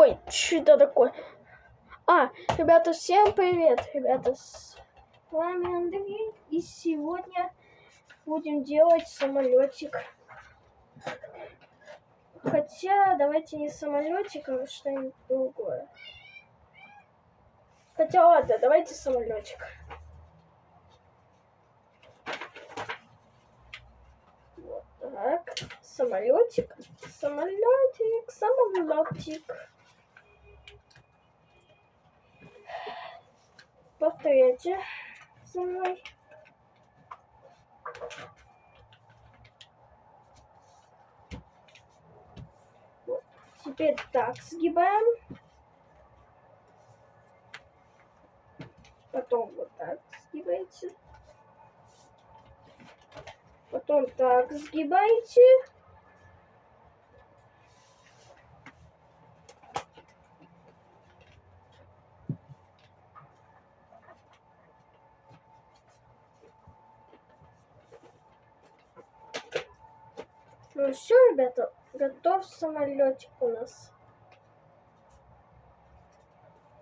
Ой, что такое? Ребята, всем привет! Ребята, с вами Андрей. И сегодня будем делать самолетик. Хотя, давайте не самолетик, а что-нибудь другое. Хотя, ладно, давайте самолетик. Вот так. Самолетик. Самолетик. Самолетик. Повторяйте за мной. Вот. Теперь так сгибаем. Потом вот так сгибаете. Потом так сгибаете. Ну все, ребята, готов самолетик у нас.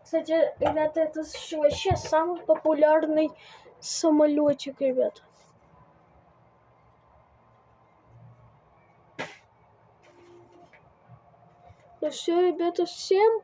Кстати, ребята, это вообще самый популярный самолетик, ребят. Ну все, ребята, всем